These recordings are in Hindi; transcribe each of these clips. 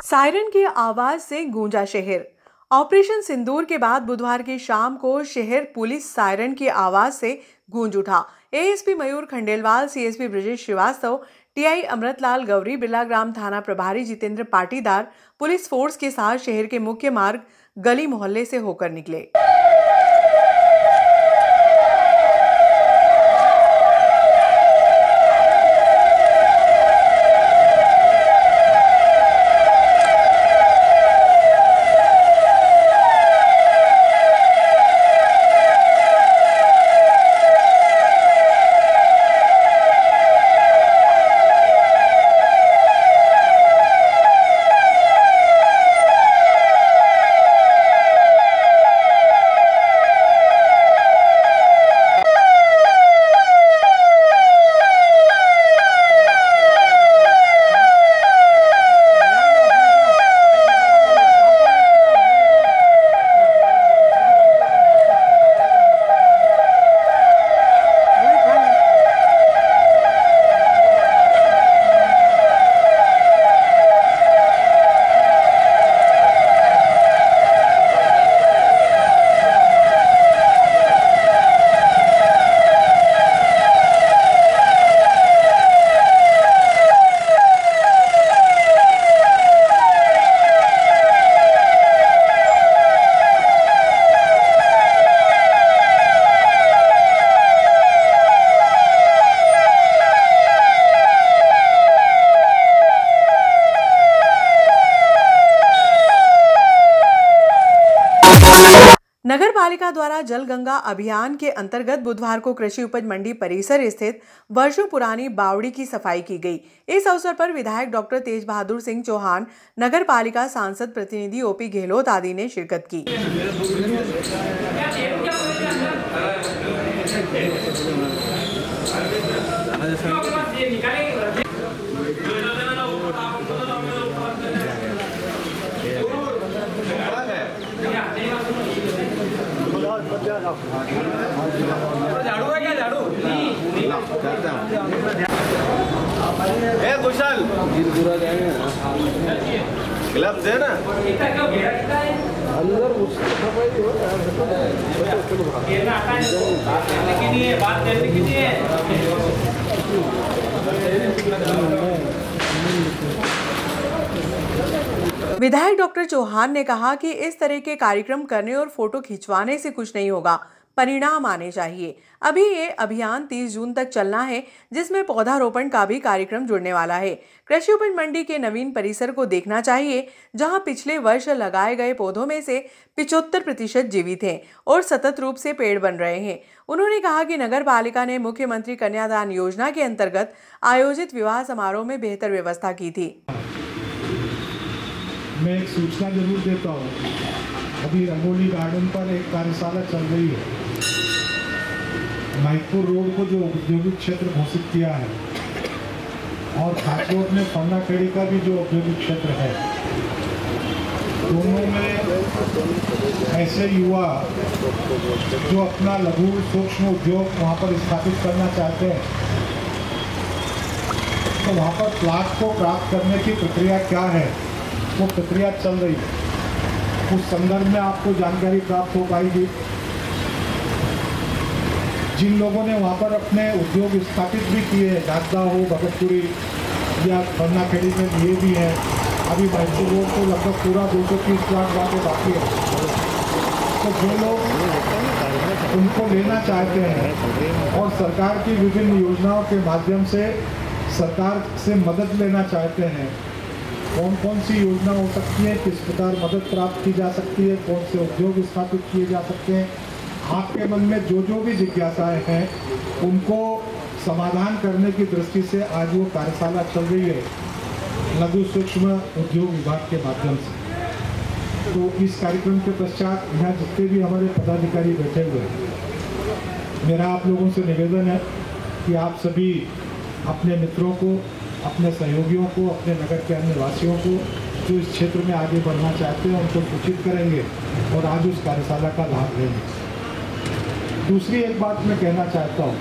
सायरन की आवाज से गूंजा शहर। ऑपरेशन सिंदूर के बाद बुधवार की शाम को शहर पुलिस सायरन की आवाज से गूंज उठा। एएसपी मयूर खंडेलवाल, सीएसपी ब्रजेश श्रीवास्तव, टीआई अमृतलाल गौरी, बिरला ग्राम थाना प्रभारी जितेंद्र पाटीदार पुलिस फोर्स के साथ शहर के मुख्य मार्ग गली मोहल्ले से होकर निकले। नगर पालिका द्वारा जल गंगा अभियान के अंतर्गत बुधवार को कृषि उपज मंडी परिसर स्थित वर्षों पुरानी बावड़ी की सफाई की गई। इस अवसर पर विधायक डॉक्टर तेज बहादुर सिंह चौहान, नगर पालिका सांसद प्रतिनिधि ओपी गहलोत आदि ने शिरकत की। झाड़ू है क्या? झाड़ू कुशल ग्लव्स दे ना अंदर बात करने की नहीं है। विधायक डॉक्टर चौहान ने कहा कि इस तरह के कार्यक्रम करने और फोटो खिंचवाने से कुछ नहीं होगा, परिणाम आने चाहिए। अभी ये अभियान 30 जून तक चलना है, जिसमें पौधारोपण का भी कार्यक्रम जुड़ने वाला है। कृषि उपज मंडी के नवीन परिसर को देखना चाहिए, जहां पिछले वर्ष लगाए गए पौधों में से 75% जीवित हैं और सतत रूप से पेड़ बन रहे हैं। उन्होंने कहा कि नगर पालिका ने मुख्यमंत्री कन्यादान योजना के अंतर्गत आयोजित विवाह समारोह में बेहतर व्यवस्था की थी। मैं एक सूचना जरूर देता हूँ, अभी रंगोली गार्डन पर एक कार्यशाला चल रही है। माइकपुर रोड को जो औद्योगिक क्षेत्र घोषित किया है और खासरोड में फन्नाखेड़ी का भी जो औद्योगिक क्षेत्र है, दोनों में ऐसे युवा जो अपना लघु सूक्ष्म उद्योग वहाँ पर स्थापित करना चाहते हैं, तो वहाँ पर प्लाट को प्राप्त करने की प्रक्रिया क्या है, वो प्रक्रिया चल रही है। उस संदर्भ में आपको जानकारी प्राप्त हो पाएगी। जिन लोगों ने वहाँ पर अपने उद्योग स्थापित भी किए हैं, नागदा हो, भगतपुरी या फन्नाखेड़ी में लिए भी हैं, अभी माइकपुर रोड को लगभग पूरा 230 प्लाट वाले बाकी है। तो जो लोग उनको लेना चाहते हैं और सरकार की विभिन्न योजनाओं के माध्यम से सरकार से मदद लेना चाहते हैं, कौन कौन सी योजना हो सकती है, किस प्रकार मदद प्राप्त की जा सकती है, कौन से उद्योग स्थापित किए जा सकते हैं, आपके मन में जो भी जिज्ञासाएं हैं उनको समाधान करने की दृष्टि से आज वो कार्यशाला चल रही है लघु सूक्ष्म उद्योग विभाग के माध्यम से। तो इस कार्यक्रम के पश्चात यहाँ जितने भी हमारे पदाधिकारी बैठे हुए हैं, मेरा आप लोगों से निवेदन है कि आप सभी अपने मित्रों को, अपने सहयोगियों को, अपने नगर के अन्य वासियों को जो इस क्षेत्र में आगे बढ़ना चाहते हैं उनको सूचित करेंगे और आज उस कार्यशाला का लाभ लेंगे। दूसरी एक बात मैं कहना चाहता हूँ,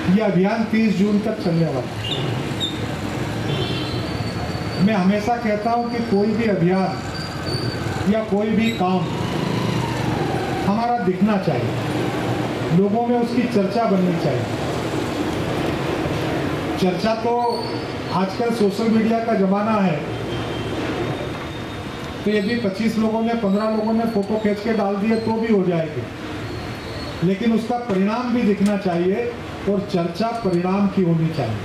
यह अभियान 30 जून तक चलने वाला है। मैं हमेशा कहता हूँ कि कोई भी अभियान या कोई भी काम हमारा दिखना चाहिए, लोगों में उसकी चर्चा बननी चाहिए। चर्चा तो आजकल सोशल मीडिया का ज़माना है, तो यदि 25 लोगों ने 15 लोगों ने फोटो खींच के डाल दिए तो भी हो जाएगी, लेकिन उसका परिणाम भी दिखना चाहिए और चर्चा परिणाम की होनी चाहिए।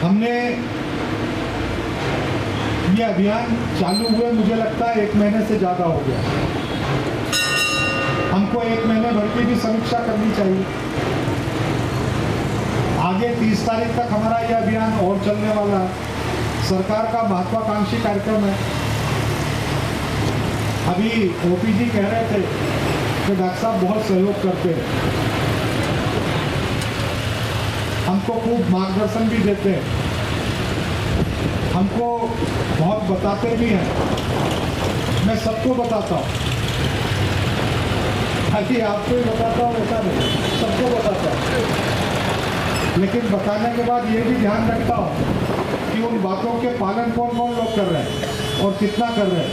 हमने ये अभियान चालू हुए मुझे लगता है 1 महीने से ज़्यादा हो गया। हमको 1 महीने भर की भी समीक्षा करनी चाहिए। आगे 30 तारीख तक हमारा यह अभियान और चलने वाला है। सरकार का महत्वाकांक्षी कार्यक्रम है। अभी ओपी जी कह रहे थे कि डॉक्टर साहब बहुत सहयोग करते हैं, हमको खूब मार्गदर्शन भी देते हैं, हमको बहुत बताते भी हैं। मैं सबको बताता हूँ, खाली आपको ही बताता हूँ ऐसा नहीं, सबको बताता हूँ। लेकिन बताने के बाद ये भी ध्यान रखता हूँ कि उन बातों के पालन कौन कौन लोग कर रहे हैं और कितना कर रहे हैं,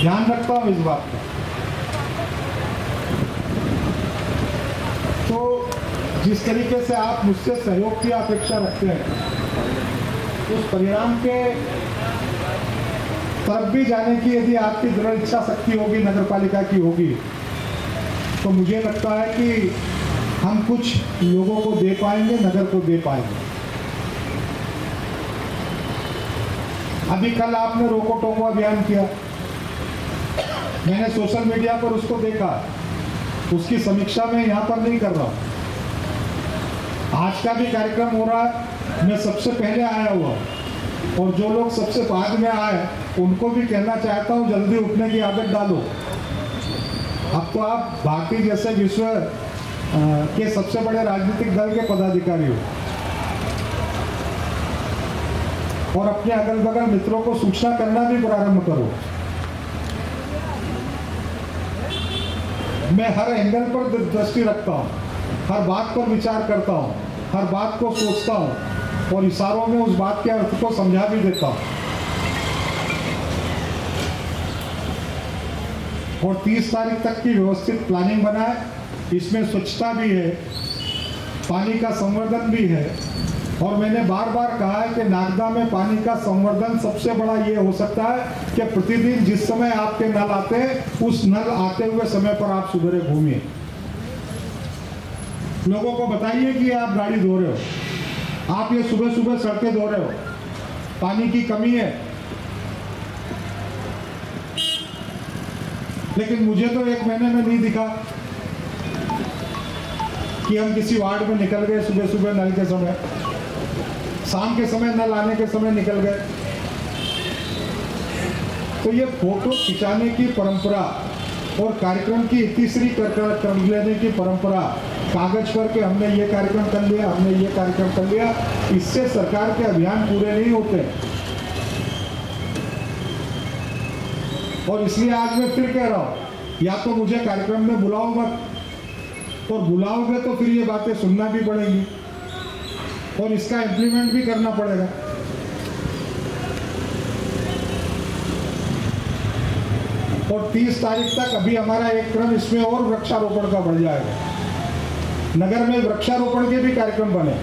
ध्यान रखता हूँ इस बात का। तो जिस तरीके से आप मुझसे सहयोग की अपेक्षा रखते हैं, उस परिणाम के तरफ भी जाने की यदि आपकी दृढ़ इच्छा शक्ति होगी, नगरपालिका की होगी, तो मुझे लगता है कि हम कुछ लोगों को दे पाएंगे, नगर को दे पाएंगे। अभी कल आपने रोको टोको अभियान किया, मैंने सोशल मीडिया पर उसको देखा, उसकी समीक्षा मैं यहाँ पर नहीं कर रहा हूँ। आज का भी कार्यक्रम हो रहा है, मैं सबसे पहले आया हुआ, और जो लोग सबसे बाद में आए उनको भी कहना चाहता हूँ जल्दी उठने की आदत डालो। अब तो आप भारतीय जैसे विश्व के सबसे बड़े राजनीतिक दल के पदाधिकारी हो, और अपने अगल बगल मित्रों को सूचना करना भी प्रारंभ करो। मैं हर एंगल पर दृष्टि रखता हूँ, हर बात पर विचार करता हूँ, हर बात को सोचता हूँ, और इशारों में उस बात के अर्थ को समझा भी देता हूँ। और 30 तारीख तक की व्यवस्थित प्लानिंग बनाए, इसमें स्वच्छता भी है, पानी का संवर्धन भी है। और मैंने बार बार कहा है कि नागदा में पानी का संवर्धन सबसे बड़ा ये हो सकता है कि प्रतिदिन जिस समय आपके नल आते हैं, उस नल आते हुए समय पर आप सुबह घूमिए, लोगों को बताइए कि आप गाड़ी धो रहे हो, आप ये सुबह सुबह सड़कें धो रहे हो, पानी की कमी है। लेकिन मुझे तो 1 महीने में नहीं दिखा कि हम किसी वार्ड में निकल गए सुबह सुबह नल के समय, शाम के समय नल आने के समय निकल गए। तो ये फोटो खिंचाने की परंपरा और कार्यक्रम की इतिश्री कर लेने की परंपरा, कागज पर के हमने ये कार्यक्रम कर लिया, हमने ये कार्यक्रम कर लिया, इससे सरकार के अभियान पूरे नहीं होते। और इसलिए आज मैं फिर कह रहा हूँ, या तो मुझे कार्यक्रम में बुलाओ मत, और बुलाओगे तो फिर ये बातें सुनना भी पड़ेगी और इसका इम्प्लीमेंट भी करना पड़ेगा। और 30 तारीख तक अभी हमारा एक क्रम इसमें और वृक्षारोपण का बढ़ जाएगा। नगर में वृक्षारोपण के भी कार्यक्रम बने,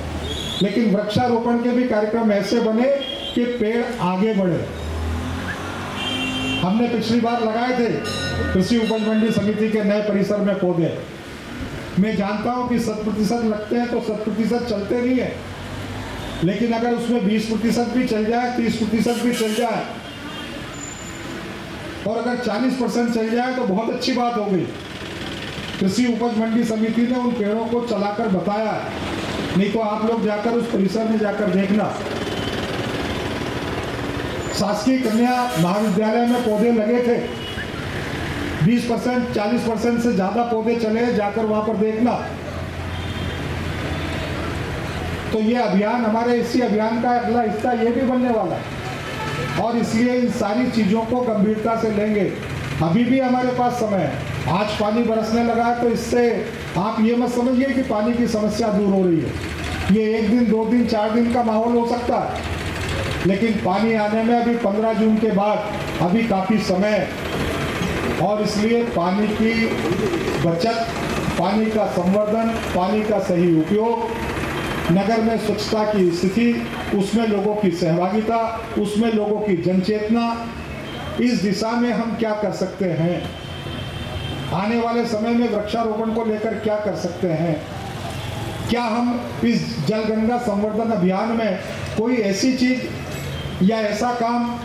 लेकिन वृक्षारोपण के भी कार्यक्रम ऐसे बने कि पेड़ आगे बढ़े। हमने पिछली बार लगाए थे कृषि उपज मंडी समिति के नए परिसर में पौधे। मैं जानता हूं कि 100% लगते हैं तो 100% चलते नहीं है, लेकिन अगर उसमें 20% भी चल जाए, 30% भी चल जाए, और अगर 40% चल जाए तो बहुत अच्छी बात हो गई। कृषि उपज मंडी समिति ने उन पेड़ों को चलाकर बताया, नहीं तो आप लोग जाकर उस परिसर में जाकर देखना। शासकीय कन्या महाविद्यालय में पौधे लगे थे, 20% 40% से ज्यादा पौधे चले, जाकर वहां पर देखना। तो ये अभियान, हमारे इसी अभियान का अगला हिस्सा ये भी बनने वाला है। और इसलिए इन सारी चीज़ों को गंभीरता से लेंगे। अभी भी हमारे पास समय है। आज पानी बरसने लगा है तो इससे आप ये मत समझिए कि पानी की समस्या दूर हो रही है। ये 1 दिन 2 दिन 4 दिन का माहौल हो सकता है, लेकिन पानी आने में अभी 15 जून के बाद अभी काफ़ी समय है। और इसलिए पानी की बचत, पानी का संवर्धन, पानी का सही उपयोग, नगर में स्वच्छता की स्थिति, उसमें लोगों की सहभागिता, उसमें लोगों की जनचेतना, इस दिशा में हम क्या कर सकते हैं, आने वाले समय में वृक्षारोपण को लेकर क्या कर सकते हैं, क्या हम इस जलगंगा संवर्धन अभियान में कोई ऐसी चीज या ऐसा काम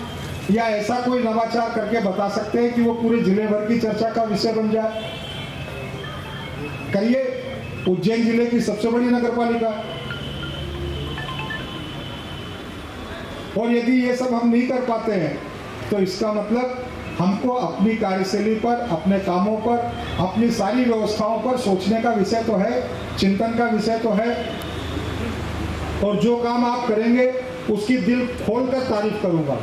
या ऐसा कोई नवाचार करके बता सकते हैं कि वो पूरे जिले भर की चर्चा का विषय बन जाए। करिए, उज्जैन जिले की सबसे बड़ी नगरपालिका, और यदि ये सब हम नहीं कर पाते हैं तो इसका मतलब हमको अपनी कार्यशैली पर, अपने कामों पर, अपनी सारी व्यवस्थाओं पर सोचने का विषय तो है, चिंतन का विषय तो है। और जो काम आप करेंगे उसकी दिल खोलकर तारीफ करूंगा।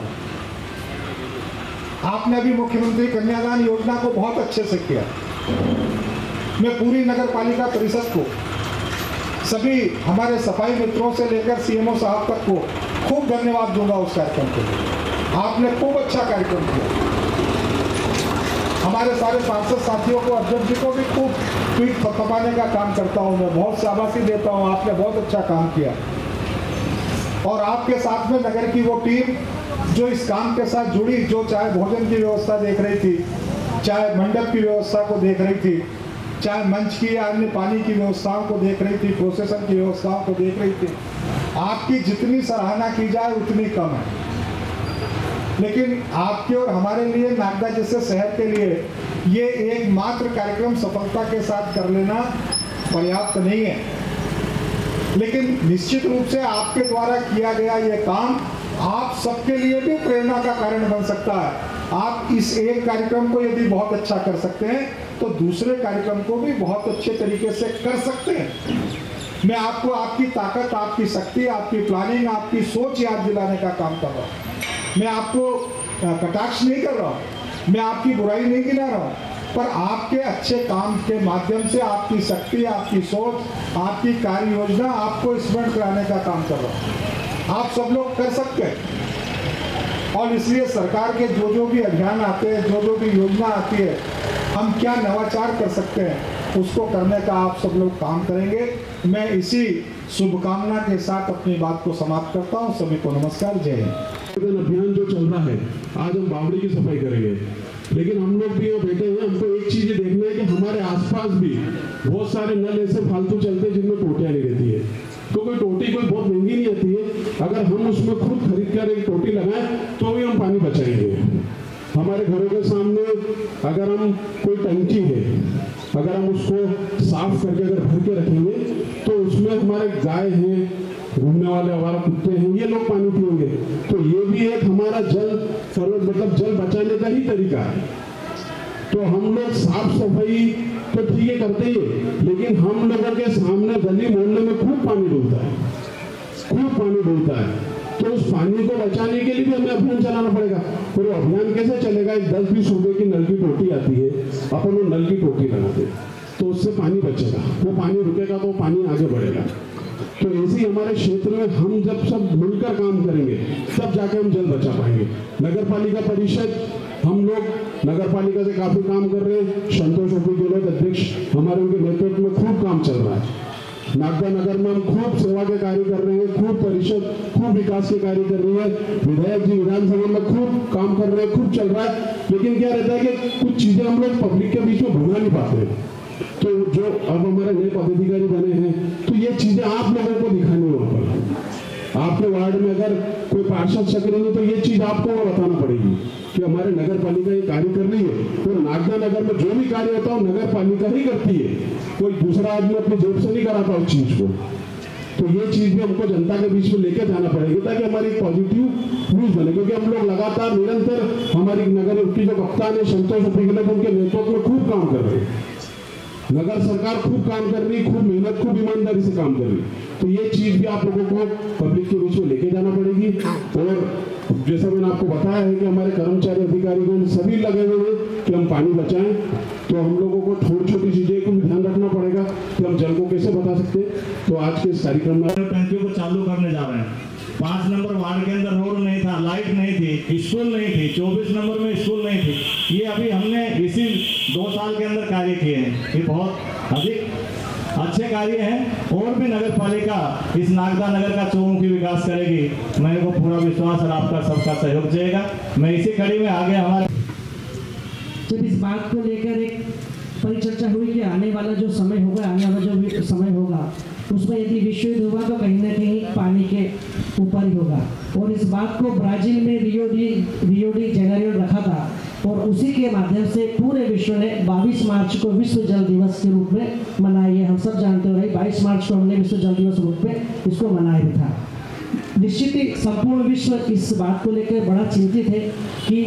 आपने अभी मुख्यमंत्री कन्यादान योजना को बहुत अच्छे से किया। मैं पूरी नगर पालिका परिषद को, सभी हमारे सफाई मित्रों से लेकर सीएमओ साहब तक को खूब धन्यवाद दूंगा उस कार्यक्रम के लिए। आपने खूब अच्छा कार्यक्रम किया। हमारे सारे सांसद साथियों को, अध्यक्ष जी को भी खूब ट्वीट थपथपाने का काम करता हूँ, मैं बहुत शाबाशी देता हूँ, आपने बहुत अच्छा काम किया। और आपके साथ में नगर की वो टीम जो इस काम के साथ जुड़ी, जो चाहे भोजन की व्यवस्था देख रही थी, चाहे मंडप की व्यवस्था को देख रही थी, चाहे मंच की या अन्य पानी की व्यवस्थाओं को देख रही थी, प्रोसेसन की व्यवस्थाओं को देख रही थी, आपकी जितनी सराहना की जाए उतनी कम है। लेकिन आपके और हमारे लिए, नागदा जैसे शहर के लिए, ये एकमात्र कार्यक्रम सफलता के साथ कर लेना पर्याप्त नहीं है। लेकिन निश्चित रूप से आपके द्वारा किया गया ये काम आप सबके लिए भी प्रेरणा का कारण बन सकता है। आप इस एक कार्यक्रम को यदि बहुत अच्छा कर सकते हैं तो दूसरे कार्यक्रम को भी बहुत अच्छे तरीके से कर सकते हैं। मैं आपको आपकी ताकत, आपकी शक्ति, आपकी प्लानिंग, आपकी सोच याद दिलाने का काम कर रहा हूँ। मैं आपको कटाक्ष नहीं कर रहा हूँ, मैं आपकी बुराई नहीं गिना रहा हूँ, पर आपके अच्छे काम के माध्यम से आपकी शक्ति, आपकी सोच, आपकी कार्य योजना आपको स्मरण कराने का काम कर रहा हूँ। आप सब लोग कर सकते हैं। और इसलिए सरकार के जो भी अभियान आते हैं, जो भी योजना आती है, हम क्या नवाचार कर सकते हैं उसको करने का आप सब लोग काम करेंगे। मैं इसी शुभकामना के साथ अपनी बात को समाप्त करता हूँ। सभी को नमस्कार, जय हिंद। अभियान जो चल रहा है, आज हम बावड़ी की सफाई करेंगे, लेकिन हम लोग भी यहाँ बैठे हैं, हमको एक चीज देखना है कि हमारे आसपास भी बहुत सारे नल ऐसे फालतू चलते हैं जिनमें टोटियां नहीं रहती है। तो कोई टोटी कोई बहुत महंगी नहीं आती है, अगर हम उसमें खुद खरीद कर एक टोटी लगाएं तो भी हम पानी बचाएंगे। हमारे घरों के सामने अगर हम कोई टंकी है, अगर हम उसको साफ करके अगर भर के रखेंगे तो उसमें हमारे गाय हैं, घूमने वाले हमारा कुत्ते हैं, ये लोग पानी पिएंगे। तो ये भी एक हमारा जल सर्वत मतलब जल बचाने का ही तरीका है। तो हम लोग साफ सफाई तो ठीक है करते ही, लेकिन हम लोगों के सामने गली मोहल्ले में खूब पानी डूबता है, खूब पानी डूबता है। तो उस पानी को बचाने के लिए भी हमें अभियान चलाना पड़ेगा। और वो अभियान कैसे चलेगा? 10-20 रुपए की नल की टोटी आती है, अपन वो नल की टोटी लगाते तो उससे पानी बचेगा, वो पानी रुकेगा तो पानी आगे बढ़ेगा। तो ऐसे ही हमारे क्षेत्र में हम जब सब मिलकर काम करेंगे तब जाके हम जल बचा पाएंगे। नगर पालिका परिषद, हम लोग नगर पालिका से काफी काम कर रहे हैं। संतोष ओपी गहलोत अध्यक्ष हमारे, उनके नेतृत्व में खूब काम चल रहा है। नागदा नगर में हम खूब सेवा के कार्य कर रहे हैं, खूब परिषद खूब विकास के कार्य कर रही है। विधायक जी विधानसभा में खूब काम कर रहे हैं, खूब चल रहा है। लेकिन क्या रहता है कि कुछ चीजें हम लोग पब्लिक के बीच में भुला नहीं पाते। तो जो अब हमारे नए पदाधिकारी बने हैं, तो ये चीजें आप लोगों को दिखानी है। वहाँ पर आपके वार्ड में अगर कोई पार्षद सक्रिय है तो ये चीज आपको बताना पड़ेगी कि हमारे नगर पालिका ये कार्य कर रही है। तो नागदा नगर में जो भी कार्य होता है नगर पालिका ही करती है, कोई दूसरा आदमी अपनी जेब से नहीं कराता उस चीज को। तो ये चीज भी हमको जनता के बीच में लेकर जाना पड़ेगी ताकि हमारी पॉजिटिव न्यूज बने। क्योंकि हम लोग लगातार निरंतर हमारी नगर की जो कप्तान है संतोष ओपी गहलोत, उनके नेतृत्व में खूब काम कर रहे हैं। नगर सरकार खूब काम कर रही, खूब मेहनत, खूब ईमानदारी से काम कर रही। तो ये चीज भी आप लोगों को पब्लिक के बीच में लेके जाना पड़ेगी। और जैसा मैंने आपको बताया है कि हमारे कर्मचारी अधिकारीगण सभी लगे हुए हैं कि हम पानी बचाएं, तो हम लोगों को छोटी छोटी चीजें को भी ध्यान रखना पड़ेगा कि हम जल को कैसे बचा सकते हैं। तो आज के इस कार्यक्रम में टंकियों को चालू करने जा रहे हैं। 5 नंबर वार्ड के अंदर रोड नहीं था, लाइट नहीं थी, स्कूल नहीं थी, 24 नंबर में स्कूल नहीं थी। ये अभी हमने इसी 2 साल के अंदर कार्य किए हैं। ये बहुत अधिक अच्छे कार्य हैं और भी नगर पालिका इस नागदा नगर का चौमुखी विकास करेगी। मेरे को पूरा विश्वास और आपका सबका सहयोग चाहिएगा। मैं इसी कड़ी में आगे हमारे जब इस बात को लेकर एक परिचर्चा हुई कि आने वाला जो समय होगा उसमें यदि विश्व युद्ध हुआ तो कहीं ना कहीं पानी के ऊपर ही होगा। और इस बात को ब्राजील में रियो डी जेनेरियो रखा था और उसी के माध्यम से पूरे विश्व ने 22 मार्च को विश्व जल दिवस के रूप में मनाया है। हम सब जानते हो भाई 22 मार्च को हमने विश्व जल दिवस रूप में इसको मनाया भी था। निश्चित ही संपूर्ण विश्व इस बात को लेकर बड़ा चिंतित है कि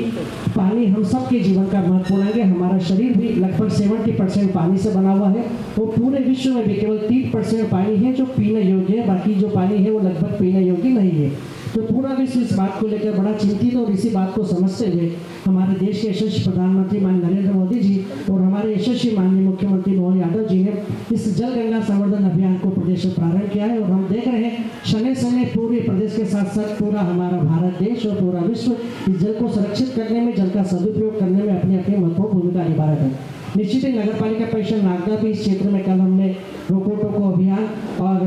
पानी हम सब के जीवन का महत्वपूर्ण अंग है। हमारा शरीर भी लगभग 70% पानी से बना हुआ है और पूरे विश्व में भी केवल 3% पानी है जो पीने योग्य है, बाकी जो पानी है वो लगभग पीने योग्य नहीं है। तो पूरा विश्व इस बात को लेकर बड़ा चिंतित और इसी बात को समझते हुए हमारे देश के यशस्वी प्रधानमंत्री माननीय नरेंद्र मोदी जी और हमारे यशस्वी माननीय मुख्यमंत्री मोहन यादव जी ने इस जल गंगा संवर्धन अभियान को प्रदेश में प्रारंभ किया है। और हम देख रहे हैं शनै शनै पूरे प्रदेश के साथ साथ पूरा हमारा भारत देश और पूरा विश्व इस जल को सुरक्षित करने में, जल का सदुपयोग करने में अपनी अपनी महत्वपूर्ण भूमिका निभा रहे हैं। निश्चित ही नगर पालिका परिषद नागदा भी इस क्षेत्र में कल हमने रोको टोको अभियान और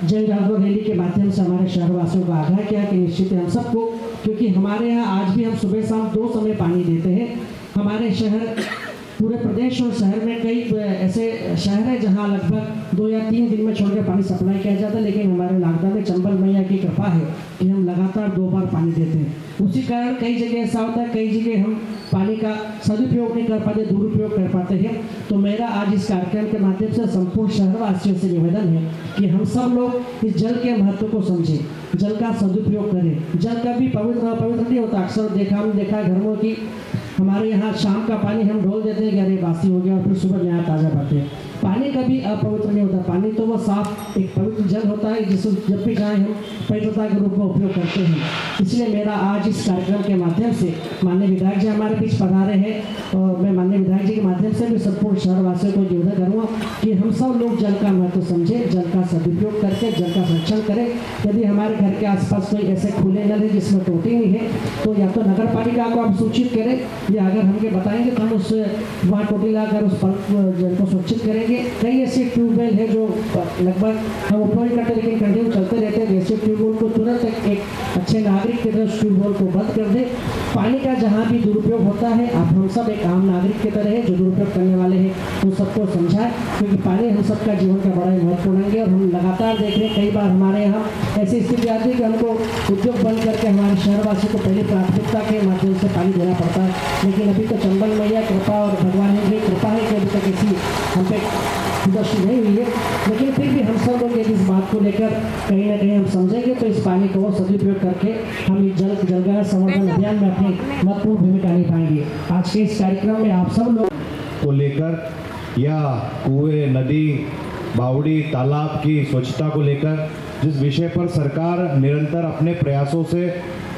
जन जागरूक रैली के माध्यम से हमारे शहरवासियों को आगाह किया कि निश्चित हम सबको, क्योंकि हमारे यहाँ आज भी हम सुबह शाम 2 समय पानी देते हैं। हमारे शहर पूरे प्रदेश और शहर में कई ऐसे शहर हैं जहाँ लगभग 2 या 3 दिन में छोड़कर पानी सप्लाई किया जाता है, लेकिन हमारे नागदा में चंबल मैया की कृपा है कि हम लगातार 2 बार पानी देते हैं। उसी कारण कई जगह ऐसा होता है, कई जगह हम पानी का सदुपयोग नहीं कर पाते, दुरुपयोग कर पाते हैं। तो मेरा आज इस कार्यक्रम के माध्यम से संपूर्ण शहरवासियों से निवेदन है कि हम सब लोग इस जल के महत्व को समझें, जल का सदुपयोग करें। जल कभी पवित्र नहीं होता। अक्सर देखा है घरों की हमारे यहाँ शाम का पानी हम ढोल देते हैं कि अरे बासी हो गया और फिर सुबह नया ताज़ा पाते हैं। पानी कभी अपवित्र नहीं होता। पानी तो वो साफ एक पवित्र जल होता है जिसे जब भी चाहे हम पवित्रता के रूप में उपयोग करते हैं। इसलिए मेरा आज इस कार्यक्रम के माध्यम से माननीय विधायक जी हमारे बीच पधारे हैं और मैं माननीय विधायक जी के माध्यम से भी संपूर्ण शहरवासियों को निवेदन करूँगा कि हम सब लोग जल का महत्व समझें, जल का सदुपयोग करके जल का संरक्षण करें। यदि हमारे घर के आसपास कोई ऐसे खुले नल है जिसमें टोटी नहीं है तो या तो नगर पालिका को आप सूचित करें या अगर हमके बताएंगे तो हम उस वहाँ टोटी लाकर उस जल को सुरक्षित करेंगे। कई ऐसे ट्यूबवेल है जो लगभग हम उपयोग करते लेकिन कंटिन्यू चलते रहते हैं। ऐसे ट्यूबवेल को तुरंत एक अच्छे नागरिक की तरह ट्यूबवेल को बंद कर दे। पानी का जहाँ भी दुरुपयोग होता है आप हम सब एक आम नागरिक की तरह है जो दुरुपयोग करने वाले हैं उन सबको समझाएं, क्योंकि पानी हम सबका जीवन का बड़ा ही महत्वपूर्ण अंग है। और हम लगातार देख रहे हैं कई बार हमारे यहाँ ऐसी स्थिति आती है कि हमको उद्योग बंद करके हमारे शहरवासियों को पहले प्राथमिकता के माध्यम से पानी देना पड़ता है। लेकिन अभी तो चंबल मैया कृपा और भगवान की कृपा है कि अभी तक ऐसी हम पे दृष्टि नहीं हुई है। लेकिन फिर भी हम सब लोग इस बात को लेकर कहीं ना कहीं हम समझेंगे तो इस पानी को सदुपयोग करके हम इस जल संवर्धन अभियान में अपनी महत्वपूर्ण भूमिका निभाएंगे। आज के इस कार्यक्रम में आप सब लोग को लेकर या कुएं, नदी, बावड़ी, तालाब की स्वच्छता को लेकर जिस विषय पर सरकार निरंतर अपने प्रयासों से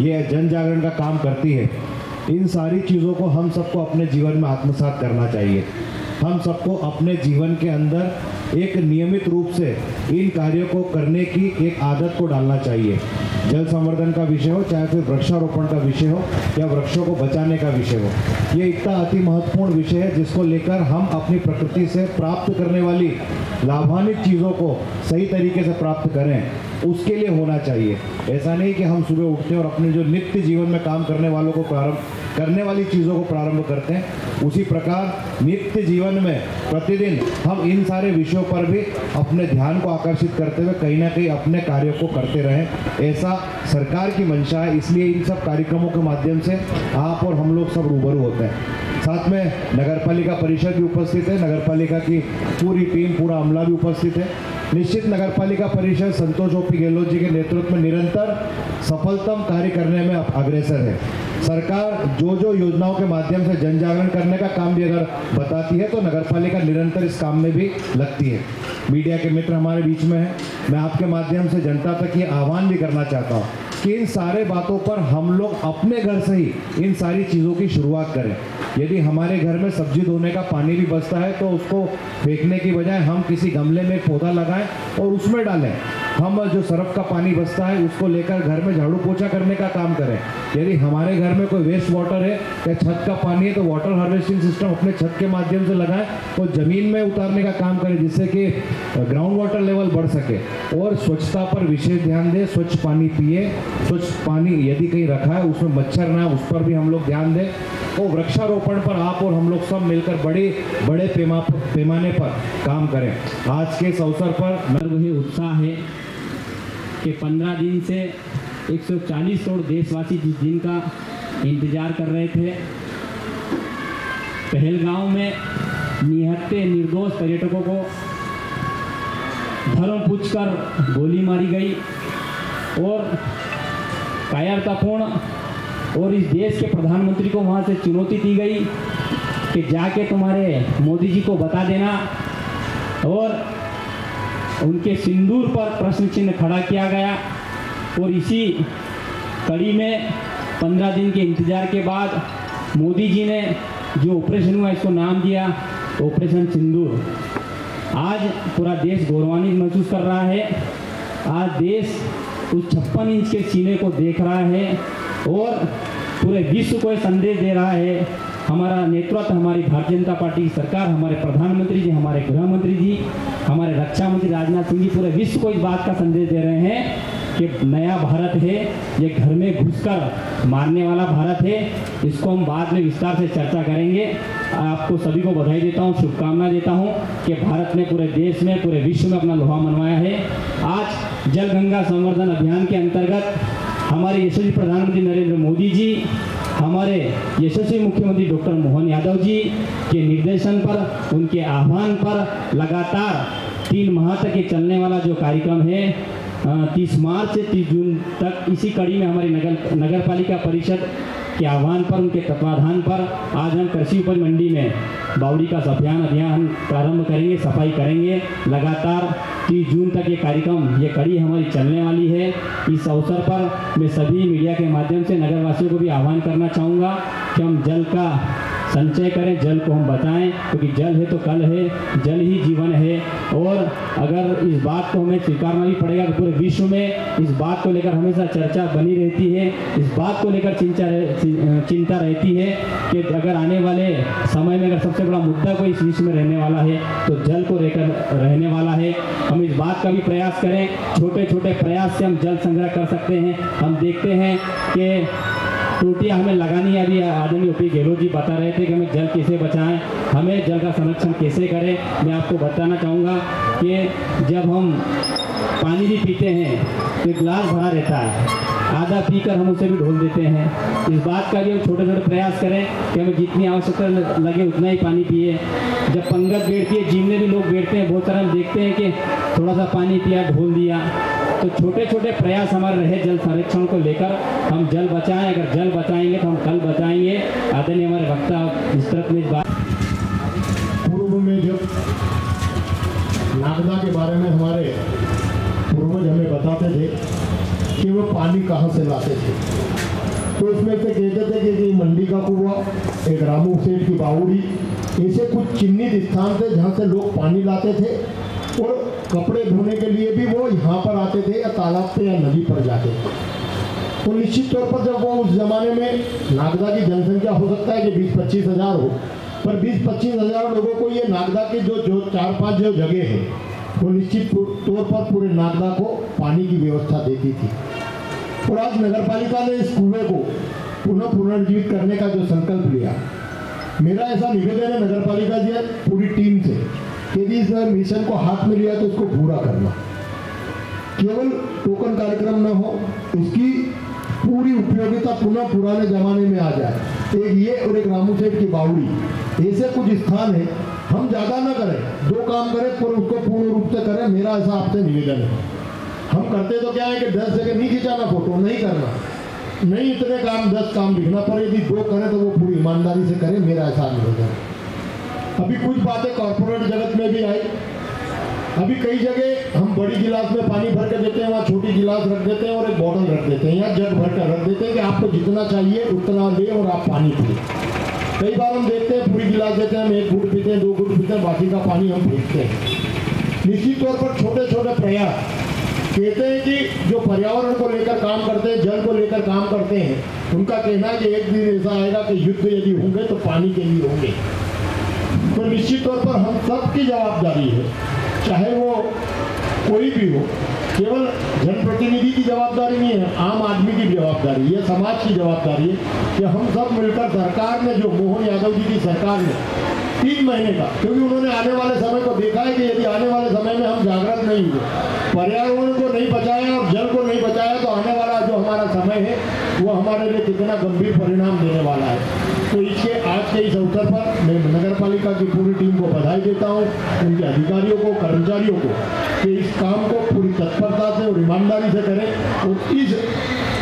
ये जन जागरण का काम करती है, इन सारी चीज़ों को हम सबको अपने जीवन में आत्मसात करना चाहिए। हम सबको अपने जीवन के अंदर एक नियमित रूप से इन कार्यों को करने की एक आदत को डालना चाहिए। जल संवर्धन का विषय हो, चाहे फिर वृक्षारोपण का विषय हो या वृक्षों को बचाने का विषय हो, ये इतना अति महत्वपूर्ण विषय है जिसको लेकर हम अपनी प्रकृति से प्राप्त करने वाली लाभान्वित चीज़ों को सही तरीके से प्राप्त करें, उसके लिए होना चाहिए। ऐसा नहीं कि हम सुबह उठते हैं और अपने जो नित्य जीवन में काम करने वालों को करने वाली चीज़ों को प्रारंभ करते हैं। उसी प्रकार नित्य जीवन में प्रतिदिन हम इन सारे विषयों पर भी अपने ध्यान को आकर्षित करते हुए कहीं ना कहीं अपने कार्यों को करते रहें, ऐसा सरकार की मंशा है। इसलिए इन सब कार्यक्रमों के माध्यम से आप और हम लोग सब रूबरू होते हैं। साथ में नगरपालिका परिषद भी उपस्थित है, नगरपालिका की पूरी टीम, पूरा अमला भी उपस्थित है। निश्चित नगरपालिका परिषद संतोष ओपी गहलोत जी के नेतृत्व में निरंतर सफलतम कार्य करने में अग्रसर है। सरकार जो जो योजनाओं के माध्यम से जन जागरण करने का काम भी अगर बताती है तो नगरपालिका निरंतर इस काम में भी लगती है। मीडिया के मित्र हमारे बीच में हैं, मैं आपके माध्यम से जनता तक ये आह्वान भी करना चाहता हूँ कि इन सारे बातों पर हम लोग अपने घर से ही इन सारी चीज़ों की शुरुआत करें। यदि हमारे घर में सब्जी धोने का पानी भी बचता है तो उसको फेंकने की बजाय हम किसी गमले में पौधा लगाएं और उसमें डालें। हम जो सरफ का पानी बचता है उसको लेकर घर में झाड़ू पोछा करने का काम करें। यदि हमारे घर में कोई वेस्ट वाटर है या छत का पानी है तो वाटर हार्वेस्टिंग सिस्टम अपने छत के माध्यम से लगाएं और ज़मीन में उतारने का काम करें, जिससे कि ग्राउंड वाटर लेवल बढ़ सके। और स्वच्छता पर विशेष ध्यान दें, स्वच्छ पानी पिए, स्वच्छ पानी यदि कहीं रखा है उसमें मच्छर ना, उस पर भी हम लोग ध्यान दें। और वृक्षारोपण पर आप और हम लोग सब मिलकर बड़े पैमाने पर काम करें। आज के इस अवसर पर वही उत्साह है कि 15 दिन से 140 करोड़ देशवासी जिस दिन का इंतजार कर रहे थे, पहलगांव में निहत्थे निर्दोष पर्यटकों को धर्म पूछकर गोली मारी गई और कायरतापूर्ण, और इस देश के प्रधानमंत्री को वहां से चुनौती दी गई कि जाके तुम्हारे मोदी जी को बता देना, और उनके सिंदूर पर प्रश्न चिन्ह खड़ा किया गया। और इसी कड़ी में 15 दिन के इंतजार के बाद मोदी जी ने जो ऑपरेशन हुआ इसको नाम दिया ऑपरेशन सिंदूर। आज पूरा देश गौरवान्वित महसूस कर रहा है। आज देश उस 56 इंच के सीने को देख रहा है और पूरे विश्व को संदेश दे रहा है। हमारा नेतृत्व, हमारी भारतीय जनता पार्टी की सरकार, हमारे प्रधानमंत्री जी, हमारे गृह मंत्री जी, हमारे रक्षा मंत्री राजनाथ सिंह जी पूरे विश्व को इस बात का संदेश दे रहे हैं कि नया भारत है, ये घर में घुसकर मारने वाला भारत है। इसको हम बाद में विस्तार से चर्चा करेंगे। आपको सभी को बधाई देता हूँ, शुभकामना देता हूँ कि भारत ने पूरे देश में, पूरे विश्व में अपना लोहा मनवाया है। आज जल गंगा संवर्धन अभियान के अंतर्गत हमारे यशस्वी प्रधानमंत्री नरेंद्र मोदी जी, हमारे यशस्वी मुख्यमंत्री डॉक्टर मोहन यादव जी के निर्देशन पर, उनके आह्वान पर लगातार 3 माह तक ये चलने वाला जो कार्यक्रम है 30 मार्च से 30 जून तक, इसी कड़ी में हमारी नगर पालिका परिषद के आह्वान पर, उनके तत्वाधान पर आज हम कृषि उपज मंडी में बावड़ी का अभियान प्रारंभ करेंगे, सफाई करेंगे। लगातार 30 जून तक ये कार्यक्रम, ये कड़ी हमारी चलने वाली है। इस अवसर पर मैं सभी मीडिया के माध्यम से नगरवासियों को भी आह्वान करना चाहूँगा कि हम जल का संचय करें, जल को हम बचाएं, क्योंकि जल है तो कल है, जल ही जीवन है। और अगर इस बात को हमें स्वीकारना भी पड़ेगा कि पूरे विश्व में इस बात को लेकर हमेशा चर्चा बनी रहती है, इस बात को लेकर चिंता रहती है कि अगर आने वाले समय में अगर सबसे बड़ा मुद्दा कोई इस विश्व में रहने वाला है तो जल को लेकर रहने वाला है। हम इस बात का भी प्रयास करें, छोटे छोटे प्रयास से हम जल संग्रह कर सकते हैं। हम देखते हैं कि टूटियाँ हमें लगानी है। अभी आदरणीय ओपी गहलोत जी बता रहे थे कि हमें जल कैसे बचाएं, हमें जल का संरक्षण कैसे करें। मैं आपको बताना चाहूँगा कि जब हम पानी भी पीते हैं तो गिलास भरा रहता है, आधा पीकर हम उसे भी ढोल देते हैं। इस बात का भी हम छोटे छोटे प्रयास करें कि हमें जितनी आवश्यकता लगे उतना ही पानी पिए। जब पंगत बैठती है, जिम में भी लोग बैठते हैं, बहुत सारे हम देखते हैं कि थोड़ा सा पानी पिया, ढोल दिया। तो छोटे छोटे प्रयास हमारे रहे जल संरक्षण को लेकर, हम जल बचाएं। अगर जल बचाएंगे तो हम कल बचाएंगे। आदरणीय हमारे वक्ता विस्तृत में इस बात। पूर्व में जब नागदा के बारे में हमारे पूर्वज हमें बताते थे कि वो पानी कहाँ से लाते थे, तो उसमें से कहते थे कि मंडी का कुआं, एक रामू सेठ की बावड़ी, ऐसे कुछ चिन्हित स्थान थे जहाँ से लोग पानी लाते थे। और कपड़े धोने के लिए भी वो यहाँ पर आते थे या तालाब पे या नदी पर जाते थे। तो निश्चित तौर पर जब वो उस ज़माने में नागदा की जनसंख्या हो सकता है कि 20-25 हज़ार हो, पर 20-25 हज़ार लोगों को ये नागदा के जो 4-5 जो जगह है वो निश्चित तौर पर पूरे नागदा को पानी की व्यवस्था देती थी। और आज नगर पालिका ने इस कुएं को पुनर्जीवित करने का जो संकल्प लिया, मेरा ऐसा निवेदन है नगर पालिका जी पूरी टीम से कि इस मिशन को हाथ में लिया तो इसको पूरा करना, केवल टोकन कार्यक्रम न हो, इसकी पूरी उपयोगिता पुनः पुराने जमाने में आ जाए। एक ये और एक रामू सेठ की बावड़ी, ऐसे कुछ स्थान है, हम ज़्यादा ना करें, 2 काम करें पर उसको पूर्ण रूप से करें। मेरा ऐसा आपसे निवेदन है। हम करते तो क्या है कि 10 जगह नहीं खिंचाना फोटो, नहीं करना, नहीं इतने काम 10 काम लिखना, पर यदि 2 करें तो वो पूरी ईमानदारी से करें। मेरा ऐसा निवेदन है। अभी कुछ बातें कॉर्पोरेट जगत में भी आई अभी कई जगह हम बड़ी गिलास में पानी भर के देते हैं, वहाँ छोटी गिलास रख देते हैं और एक बॉटल रख देते हैं या जग भर कर रख देते हैं कि आपको जितना चाहिए उतना ले और आप पानी पिए। कई बार हम देखते हैं पूरी गिलास देते हैं, हम 1 घूंट पीते हैं, 2 घूंट पीते हैं, बाकी का पानी हम फेंकते हैं। निश्चित तौर पर छोटे छोटे प्रयास कहते हैं कि जो पर्यावरण को लेकर काम करते हैं, जल को लेकर काम करते हैं, उनका कहना है कि एक दिन ऐसा आएगा कि युद्ध यदि होंगे तो पानी के लिए होंगे। तो निश्चित तौर पर हम सबकी जवाबदारी है, चाहे वो कोई भी हो, केवल जनप्रतिनिधि की जवाबदारी नहीं है, आम आदमी की जवाबदारी है, समाज की जवाबदारी है कि हम सब मिलकर सरकार ने जो मोहन यादव जी की सरकार ने 3 महीने का, क्योंकि उन्होंने आने वाले समय को देखा है कि यदि आने वाले समय में हम जागृत नहीं हुए, पर्यावरण को नहीं बचाया और जल को नहीं बचाया तो आने वाला जो हमारा समय है वो हमारे लिए कितना गंभीर परिणाम देने वाला है। तो इसके आज के इस अवसर पर मैं नगर पालिका की पूरी टीम को बधाई देता हूँ, उनके अधिकारियों को, कर्मचारियों को, कि इस काम को पूरी तत्परता से और ईमानदारी से करें और इस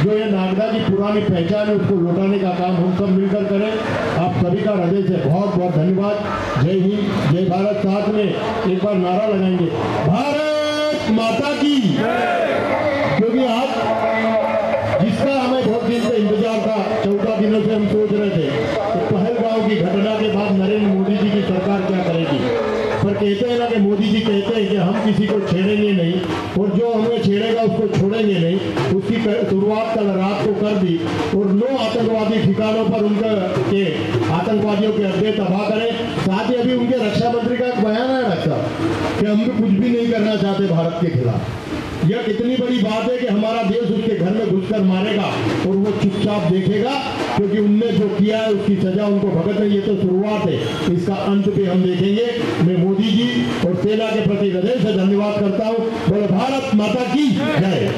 जो ये नागदा की पुरानी पहचान है उसको लौटाने का काम हम सब मिलकर करें। आप सभी का हृदय से बहुत बहुत धन्यवाद। जय हिंद, जय भारत। साथ में एक बार नारा लगाएंगे, भारत माता की, क्योंकि आज जिसका हमें बहुत दिन से इंतजार था, 14 दिनों से हम सोच रहे थे कि पहलगांव की घटना के बाद नरेंद्र मोदी जी की सरकार क्या करेगी, पर कहते हैं ना कि मोदी जी कहते हैं कि हम किसी को छेड़ेंगे नहीं और जो हमें छेड़ेगा उसको छोड़ेंगे नहीं। उसकी शुरुआत कल रात को कर दी और 9 आतंकवादी ठिकानों पर उनके आतंकवादियों के अड्डे तबाह करें। साथ ही अभी उनके रक्षा मंत्री का एक बयान है रक्षा कि हम भी कुछ भी नहीं करना चाहते भारत के खिलाफ। यह कितनी बड़ी बात है कि हमारा देश उसके घर में घुसकर मारेगा और वो चुपचाप देखेगा, क्योंकि उनने जो किया है उसकी सजा उनको भुगतनी। ये तो शुरुआत है, इसका अंत भी हम देखेंगे। मैं मोदी जी और सेना के प्रति हृदय से धन्यवाद करता हूँ। बोले भारत माता की जय।